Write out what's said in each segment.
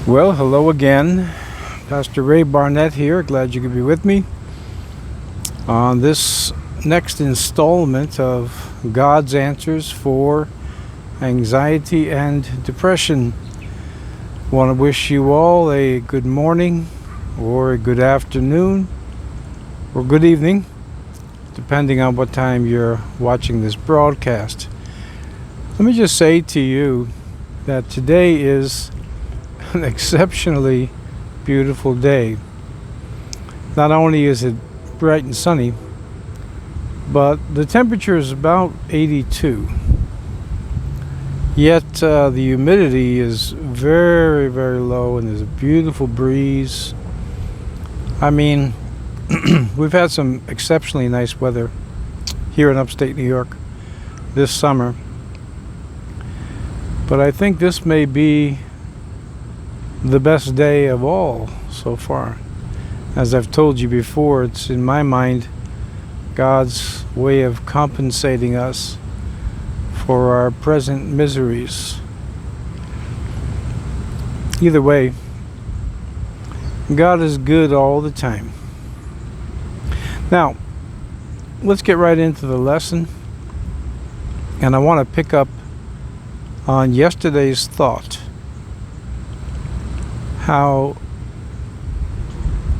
Well, hello again. Pastor Ray Barnett here. Glad you could be with me on this next installment of God's Answers for Anxiety and Depression. Want to wish you all a good morning or a good afternoon or good evening, depending on what time you're watching this broadcast. Let me just say to you that today is an exceptionally beautiful day. Not only is it bright and sunny, but the temperature is about 82. Yet the humidity is very, very low, and there's a beautiful breeze. I mean, we've had some exceptionally nice weather here in upstate New York this summer. But I think this may be the best day of all so far. As I've told you before, it's in my mind God's way of compensating us for our present miseries. Either way, God is good all the time. Now, let's get right into the lesson. And I want to pick up on yesterday's thought. How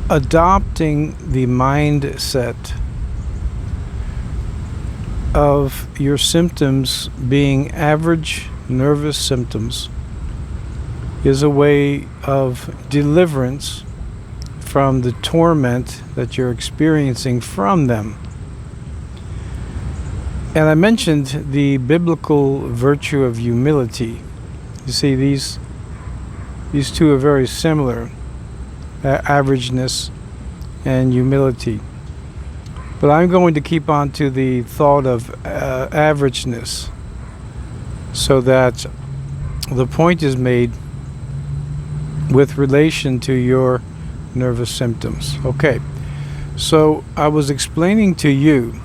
adopting the mindset of your symptoms being average nervous symptoms is a way of deliverance from the torment that you're experiencing from them. And I mentioned the biblical virtue of humility. You see, these two are very similar, averageness and humility. But I'm going to keep on to the thought of averageness so that the point is made with relation to your nervous symptoms. Okay, so I was explaining to you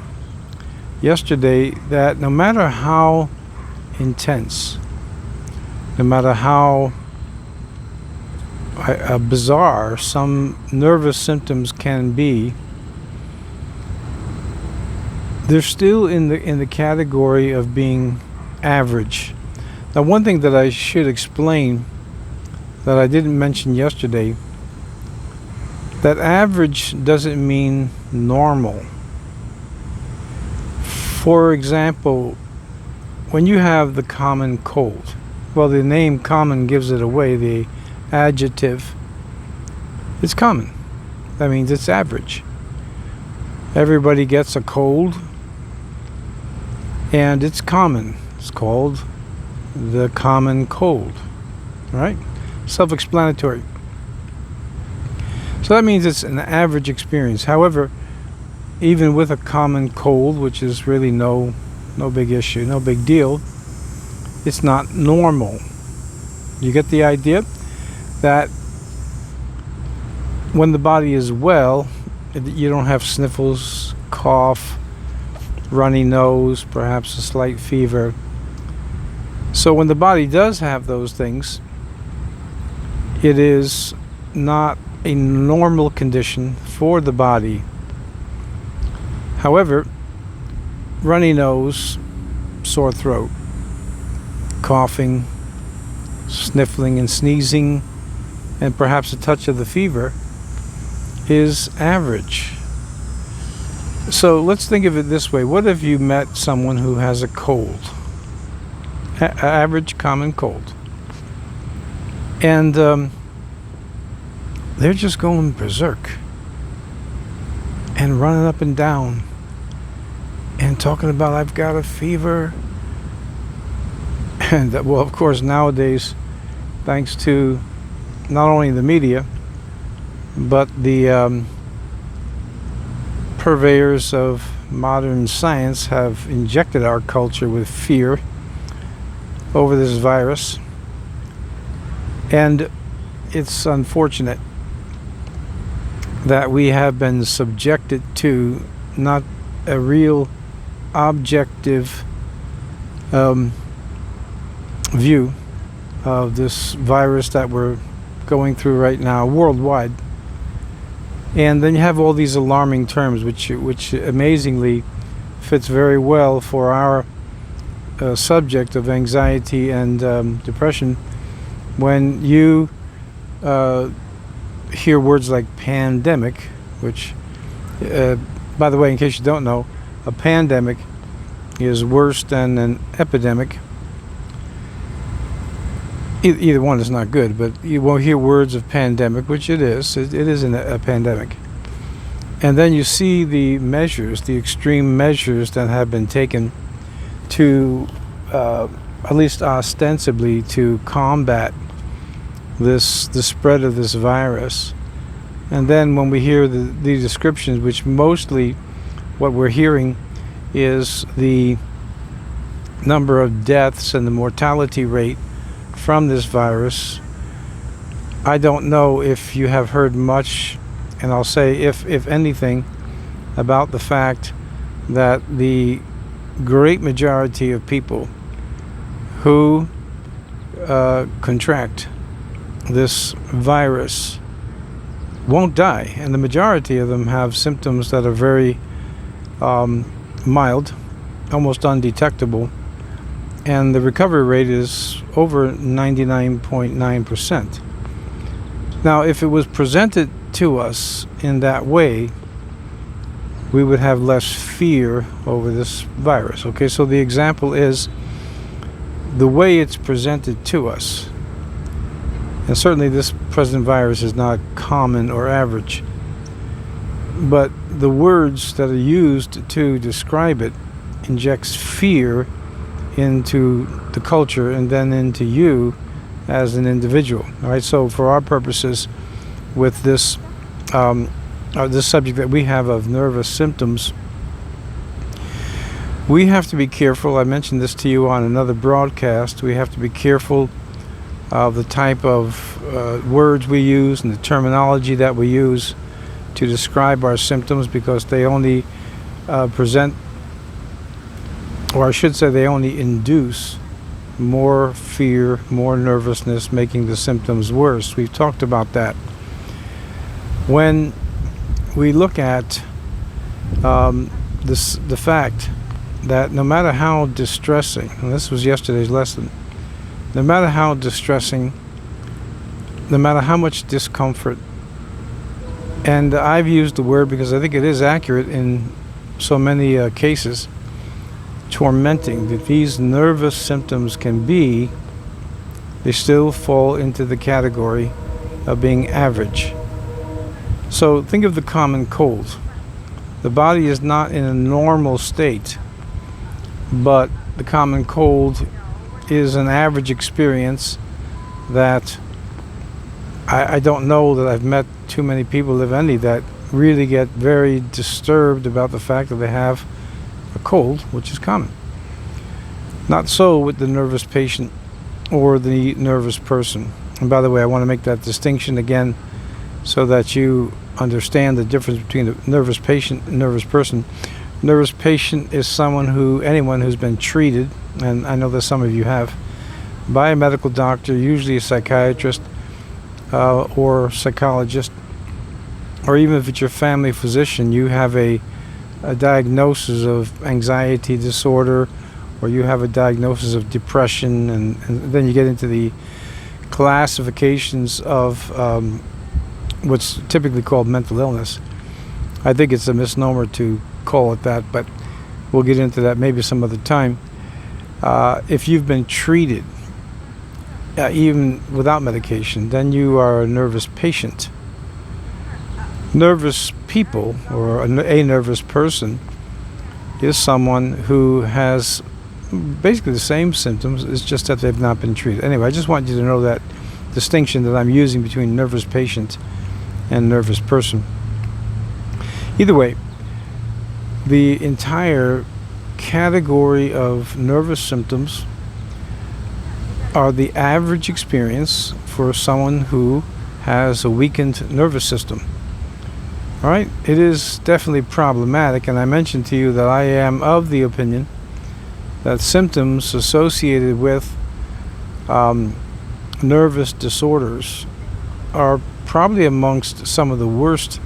yesterday that no matter how intense, no matter how bizarre some nervous symptoms can be, they're still in the category of being average. Now, one thing that I should explain that I didn't mention yesterday, that average doesn't mean normal. For example, when you have the common cold, well, the name common gives it away, the adjective. It's common. That means it's average. Everybody gets a cold, and it's common. It's called the common cold. Right? Self-explanatory. So that means it's an average experience. However, even with a common cold, which is really no big issue, no big deal, it's not normal. You get the idea? That when the body is well, you don't have sniffles, cough, runny nose, perhaps a slight fever. So when the body does have those things, it is not a normal condition for the body. However, runny nose, sore throat, coughing, sniffling and sneezing, and perhaps a touch of the fever is average. So let's think of it this way. What if you met someone who has a cold? Average common cold. And they're just going berserk and running up and down and talking about, I've got a fever. And well, of course, nowadays, thanks to not only the media, but the purveyors of modern science have injected our culture with fear over this virus. And it's unfortunate that we have been subjected to not a real objective view of this virus that we're going through right now worldwide. And then you have all these alarming terms, which amazingly fits very well for our subject of anxiety and depression. When you hear words like pandemic, which, by the way, in case you don't know, a pandemic is worse than an epidemic. Either one is not good, but you won't hear words of pandemic, which it is. It is a pandemic. And then you see the measures, the extreme measures that have been taken to, at least ostensibly, to combat the spread of this virus. And then when we hear the descriptions, which mostly what we're hearing is the number of deaths and the mortality rate from this virus. I don't know if you have heard much, and I'll say if anything, about the fact that the great majority of people who contract this virus won't die, and the majority of them have symptoms that are very mild, almost undetectable, and the recovery rate is over 99.9%. Now, if it was presented to us in that way, we would have less fear over this virus. Okay, so the example is the way it's presented to us. And certainly this present virus is not common or average, but the words that are used to describe it injects fear into the culture and then into you as an individual. All right, so for our purposes with this this subject that we have of nervous symptoms, we have to be careful. I mentioned this to you on another broadcast. We have to be careful of the type of words we use and the terminology that we use to describe our symptoms, because they only present, or I should say they only induce more fear, more nervousness, making the symptoms worse. We've talked about that. When we look at the fact that no matter how distressing, and this was yesterday's lesson, no matter how distressing, no matter how much discomfort, and I've used the word because I think it is accurate in so many cases, tormenting that these nervous symptoms can be, they still fall into the category of being average. So think of the common cold. The body is not in a normal state, but the common cold is an average experience that I don't know that I've met too many people, if any, that really get very disturbed about the fact that they have a cold, which is common. Not so with the nervous patient or the nervous person. And by the way, I want to make that distinction again so that you understand the difference between the nervous patient and nervous person. Nervous patient is anyone who's been treated, and I know that some of you have, by a medical doctor, usually a psychiatrist or psychologist, or even if it's your family physician, you have a diagnosis of anxiety disorder, or you have a diagnosis of depression, and then you get into the classifications of what's typically called mental illness. I think it's a misnomer to call it that, but we'll get into that maybe some other time. If you've been treated, even without medication, then you are a nervous patient. Nervous people, or a nervous person, is someone who has basically the same symptoms. It's just that they've not been treated. Anyway, I just want you to know that distinction that I'm using between nervous patient and nervous person. Either way, the entire category of nervous symptoms are the average experience for someone who has a weakened nervous system. All right, it is definitely problematic, and I mentioned to you that I am of the opinion that symptoms associated with nervous disorders are probably amongst some of the worst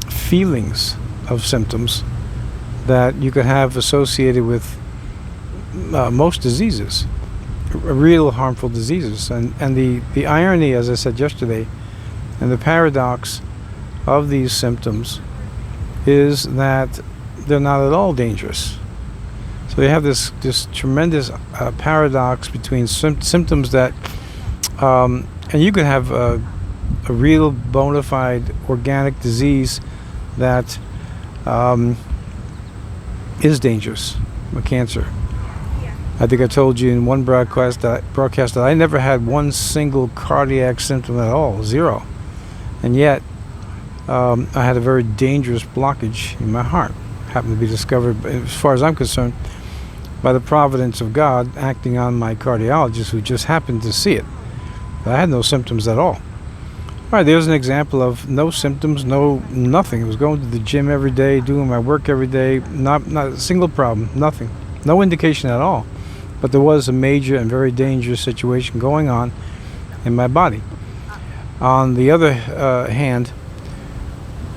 feelings of symptoms that you could have associated with most diseases, real harmful diseases. And the irony, as I said yesterday, and the paradox of these symptoms is that they're not at all dangerous. So you have this tremendous paradox between symptoms that, and you could have a real bona fide organic disease that is dangerous, a cancer. I think I told you in one broadcast that I never had one single cardiac symptom at all, zero. And yet, I had a very dangerous blockage in my heart. Happened to be discovered, as far as I'm concerned, by the providence of God acting on my cardiologist, who just happened to see it. I had no symptoms at all. All right, there's an example of no symptoms, nothing. I was going to the gym every day, doing my work every day, not a single problem, nothing. No indication at all. But there was a major and very dangerous situation going on in my body. On the other hand,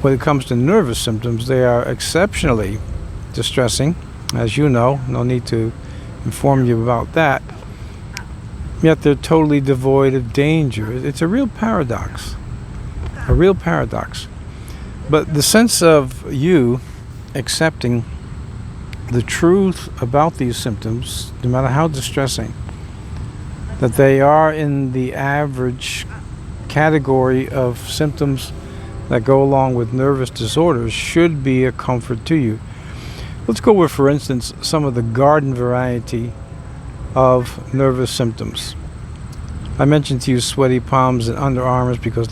when it comes to nervous symptoms, they are exceptionally distressing. As you know, no need to inform you about that. Yet they're totally devoid of danger. It's a real paradox. A real paradox. But the sense of you accepting the truth about these symptoms, no matter how distressing, that they are in the average category of symptoms that go along with nervous disorders, should be a comfort to you. Let's go with, for instance, some of the garden variety of nervous symptoms. I mentioned to you sweaty palms and underarms because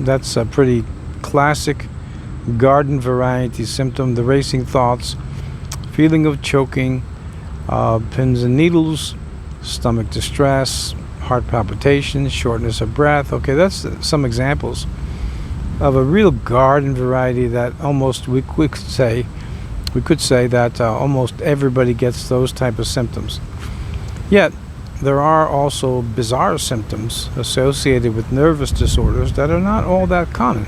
that's a pretty classic garden variety symptom. The racing thoughts, feeling of choking, pins and needles, stomach distress, heart palpitations, shortness of breath. Okay, that's some examples of a real garden variety that almost we could say that almost everybody gets those type of symptoms. Yet there are also bizarre symptoms associated with nervous disorders that are not all that common.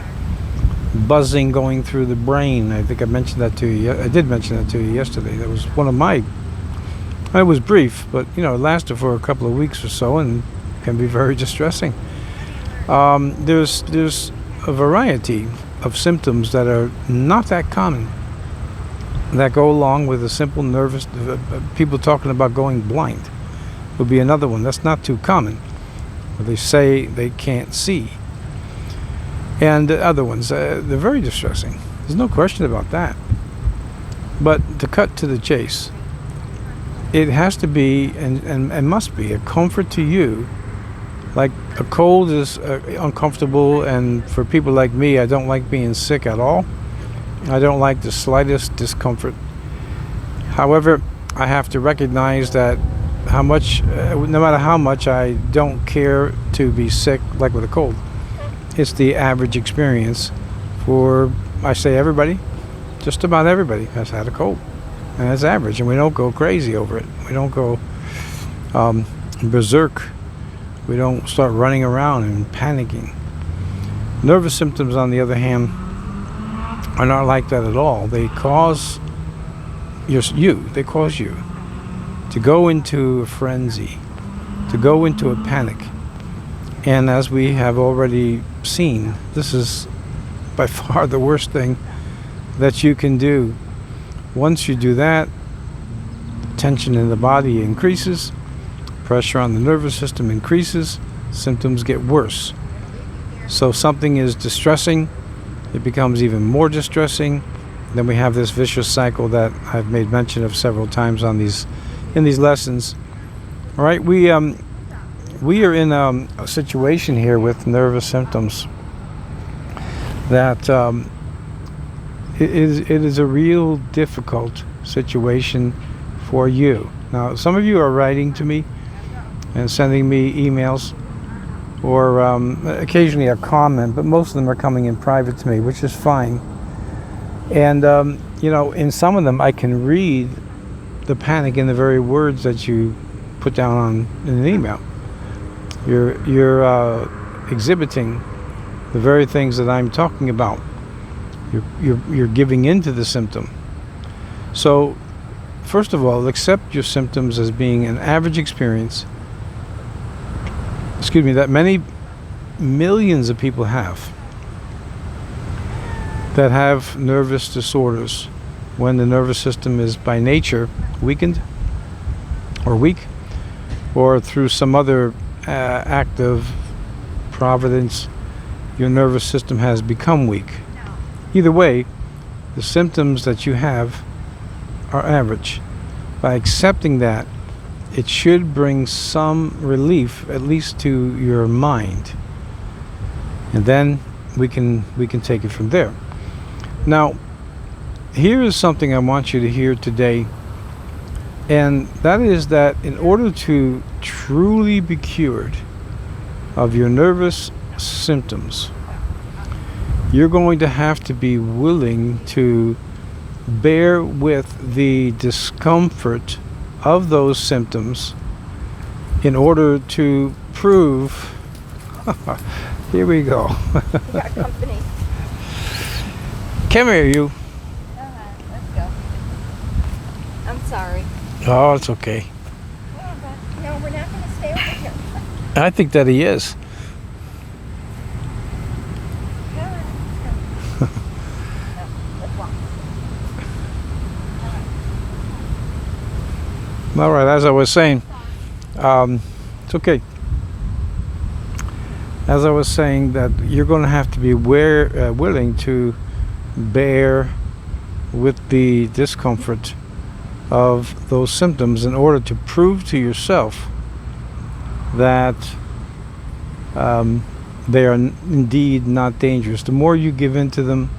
Buzzing going through the brain. I think I mentioned that to you. I did mention that to you yesterday. That was one of my. It was brief, but it lasted for a couple of weeks or so, and can be very distressing. There's a variety of symptoms that are not that common, that go along with a simple nervous. People talking about going blind would be another one. That's not too common. Where they say they can't see. And the other ones, they're very distressing. There's no question about that. But to cut to the chase, it has to be and must be a comfort to you. Like a cold is uncomfortable, and for people like me, I don't like being sick at all. I don't like the slightest discomfort. However, I have to recognize that no matter how much I don't care to be sick, like with a cold, it's the average experience for, I say everybody, just about everybody has had a cold. And it's average, and we don't go crazy over it. We don't go berserk. We don't start running around and panicking. Nervous symptoms, on the other hand, are not like that at all. They cause you to go into a frenzy, to go into a panic. And as we have already seen, this is by far the worst thing that you can do. Once you do that, tension in the body increases, pressure on the nervous system increases, symptoms get worse. So something is distressing, it becomes even more distressing. Then we have this vicious cycle that I've made mention of several times in these lessons. All right, we are in a situation here with nervous symptoms that it is a real difficult situation for you. Now, some of you are writing to me and sending me emails, or occasionally a comment, but most of them are coming in private to me, which is fine. And in some of them I can read the panic in the very words that you put down in an email. You're exhibiting the very things that I'm talking about. You're giving into the symptom. So, first of all, accept your symptoms as being an average experience, that many millions of people have, that have nervous disorders when the nervous system is by nature weakened or weak, or through some other act of providence, your nervous system has become weak. Either way, the symptoms that you have are average. By accepting that, it should bring some relief, at least to your mind. And then we can take it from there. Now, here is something I want you to hear today, and that is that in order to truly be cured of your nervous symptoms, you're going to have to be willing to bear with the discomfort of those symptoms in order to prove here we go. We got company. Come here, you. Let's go. I'm sorry. Oh, it's okay. Oh, but no, we're not going to stay over here. I think that he is. Come on, let's go. No, let's walk. All right, as I was saying, it's okay. As I was saying, that you're going to have to be willing to bear with the discomfort of those symptoms in order to prove to yourself that they are indeed not dangerous. The more you give in to them,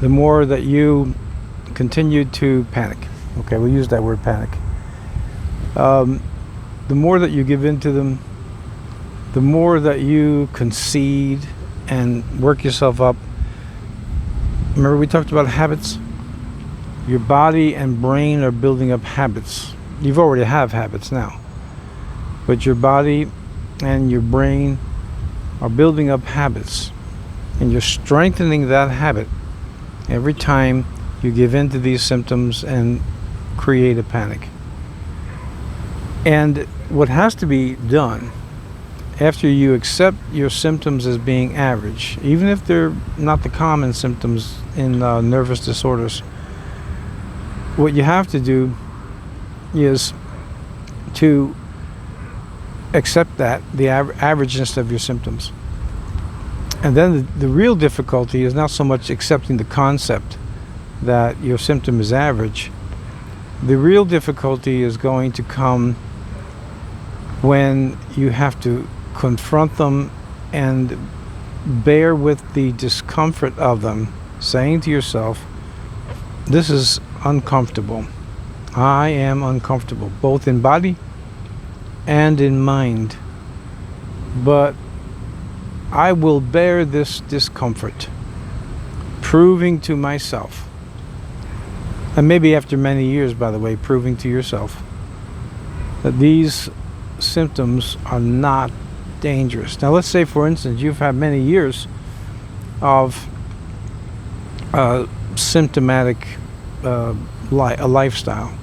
the more that you continue to panic. Okay, we'll use that word, panic. The more that you give in to them, the more that you concede and work yourself up. Remember we talked about habits? Your body and brain are building up habits. You've already have habits now. But your body and your brain are building up habits. And you're strengthening that habit every time you give in to these symptoms and create a panic. And what has to be done after you accept your symptoms as being average, even if they're not the common symptoms in nervous disorders, what you have to do is to accept that, the averageness of your symptoms. And then the real difficulty is not so much accepting the concept that your symptom is average. The real difficulty is going to come when you have to confront them and bear with the discomfort of them, saying to yourself, this is uncomfortable. I am uncomfortable, both in body and in mind. But I will bear this discomfort, proving to myself, and maybe after many years, by the way, proving to yourself that these symptoms are not dangerous. Now let's say, for instance, you've had many years of symptomatic a lifestyle,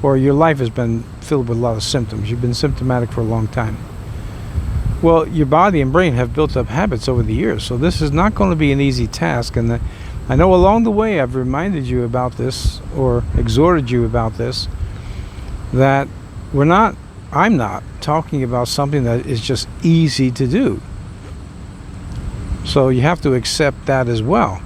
or your life has been filled with a lot of symptoms. You've been symptomatic for a long time. Well, your body and brain have built up habits over the years, so this is not going to be an easy task. And I know along the way I've reminded you about this, or exhorted you about this, that I'm not talking about something that is just easy to do. So you have to accept that as well.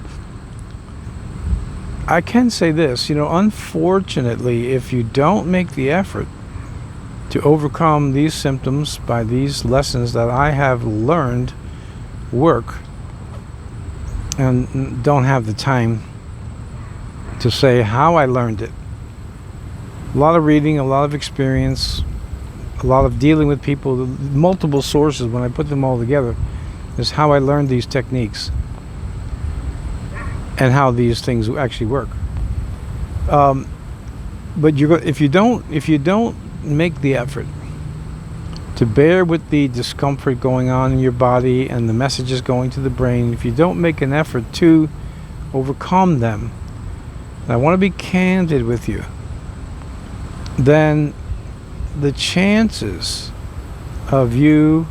I can say this, unfortunately, if you don't make the effort to overcome these symptoms by these lessons that I have learned work, and don't have the time to say how I learned it. A lot of reading, a lot of experience, a lot of dealing with people, multiple sources, when I put them all together, is how I learned these techniques and how these things actually work. But if you don't make the effort to bear with the discomfort going on in your body and the messages going to the brain, if you don't make an effort to overcome them, and I want to be candid with you, then the chances of you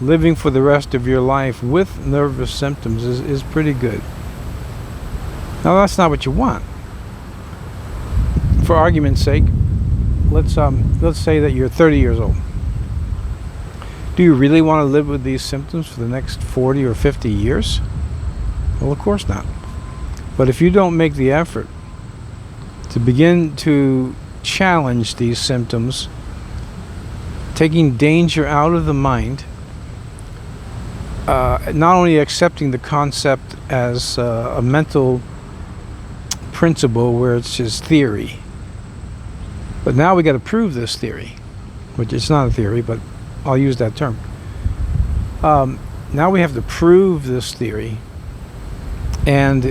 living for the rest of your life with nervous symptoms is pretty good. Now that's not what you want. For argument's sake, let's say that you're 30 years old. Do you really want to live with these symptoms for the next 40 or 50 years? Well, of course not. But if you don't make the effort to begin to challenge these symptoms, taking danger out of the mind, not only accepting the concept as a mental principle where it's just theory, but now we got to prove this theory, which it's not a theory, but I'll use that term. Now we have to prove this theory, and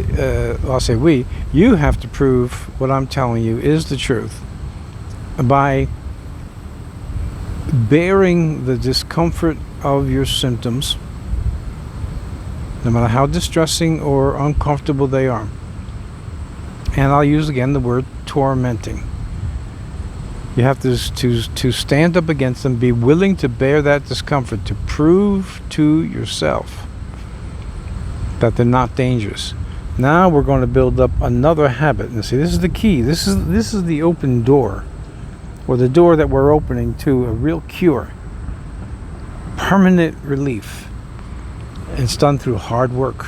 I'll say you have to prove what I'm telling you is the truth by bearing the discomfort of your symptoms, no matter how distressing or uncomfortable they are. And I'll use again the word tormenting. You have to stand up against them, be willing to bear that discomfort, to prove to yourself that they're not dangerous. Now we're going to build up another habit. And see, this is the key. This is the open door, or the door that we're opening to a real cure, permanent relief. It's done through hard work.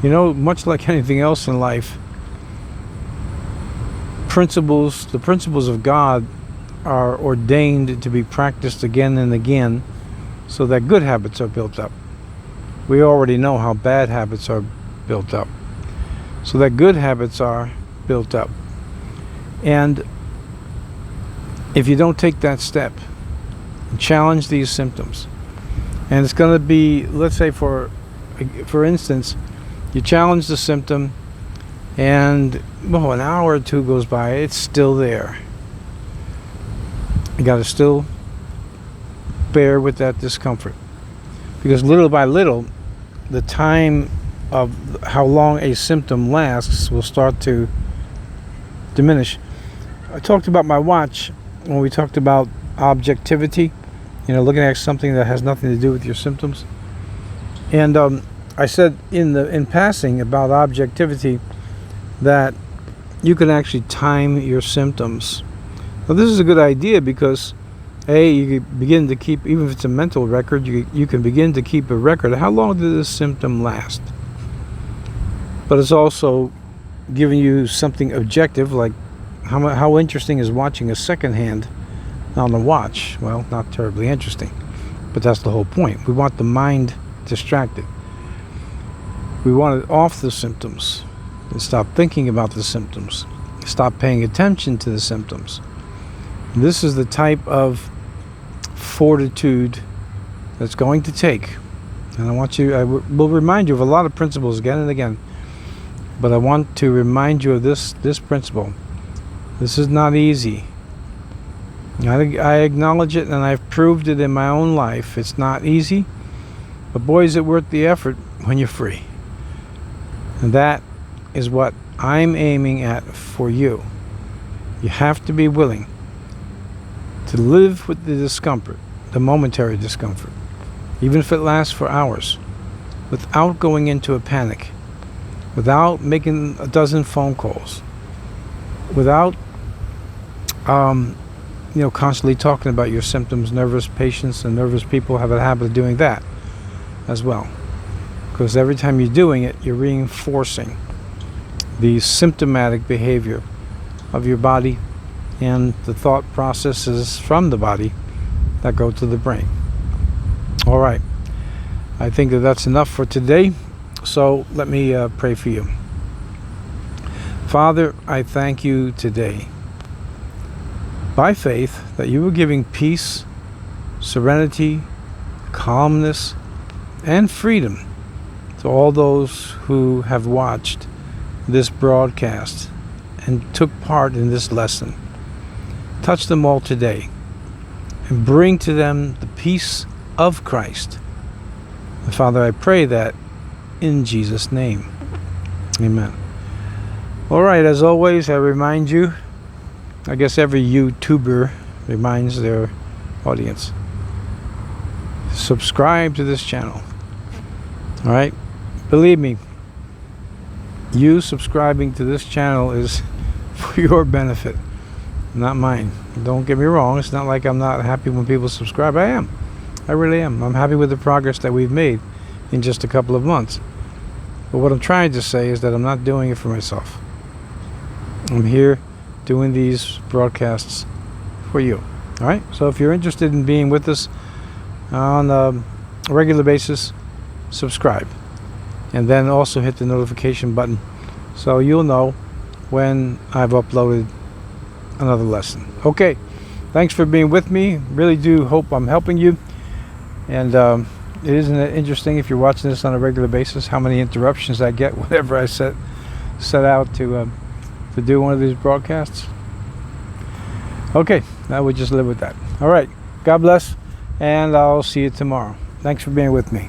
You know, much like anything else in life, the principles of God are ordained to be practiced again and again so that good habits are built up. We already know how bad habits are built up, so that good habits are built up. And if you don't take that step and challenge these symptoms, and it's going to be, let's say for instance, you challenge the symptom, and an hour or two goes by, it's still there. You got to still bear with that discomfort, because little by little, the time of how long a symptom lasts will start to diminish. I talked about my watch when we talked about objectivity, looking at something that has nothing to do with your symptoms. And I said in passing about objectivity that you can actually time your symptoms. Well, this is a good idea because you can begin to keep, even if it's a mental record, you can begin to keep a record of how long did this symptom last. But it's also giving you something objective, like how interesting is watching a second hand on the watch? Well, not terribly interesting, but that's the whole point. We want the mind distracted. We want it off the symptoms and stop thinking about the symptoms. Stop paying attention to the symptoms. This is the type of fortitude that's going to take. And I will remind you of a lot of principles again and again, but I want to remind you of this principle. This is not easy. I acknowledge it, and I've proved it in my own life. It's not easy, but boy, is it worth the effort when you're free. And that is what I'm aiming at for you. You have to be willing to live with the discomfort, the momentary discomfort, even if it lasts for hours, without going into a panic, without making a dozen phone calls, without constantly talking about your symptoms. Nervous patients and nervous people have a habit of doing that as well, because every time you're doing it, you're reinforcing the symptomatic behavior of your body and the thought processes from the body that go to the brain. All right, I think that's enough for today, so let me pray for you. Father, I thank you today by faith that you were giving peace, serenity, calmness, and freedom to all those who have watched this broadcast and took part in this lesson. Touch them all today and bring to them the peace of Christ. And Father, I pray that in Jesus' name. Amen. All right, as always, I remind you, I guess every YouTuber reminds their audience, subscribe to this channel. All right? Believe me, you subscribing to this channel is for your benefit, not mine. Don't get me wrong. It's not like I'm not happy when people subscribe. I am. I really am. I'm happy with the progress that we've made in just a couple of months. But what I'm trying to say is that I'm not doing it for myself. I'm here doing these broadcasts for you. All right? So if you're interested in being with us on a regular basis, subscribe. And then also hit the notification button so you'll know when I've uploaded another lesson. Okay. Thanks for being with me. Really do hope I'm helping you. And isn't it interesting, if you're watching this on a regular basis, how many interruptions I get whenever I set out to do one of these broadcasts? Okay, I would just live with that. All right, God bless, and I'll see you tomorrow. Thanks for being with me.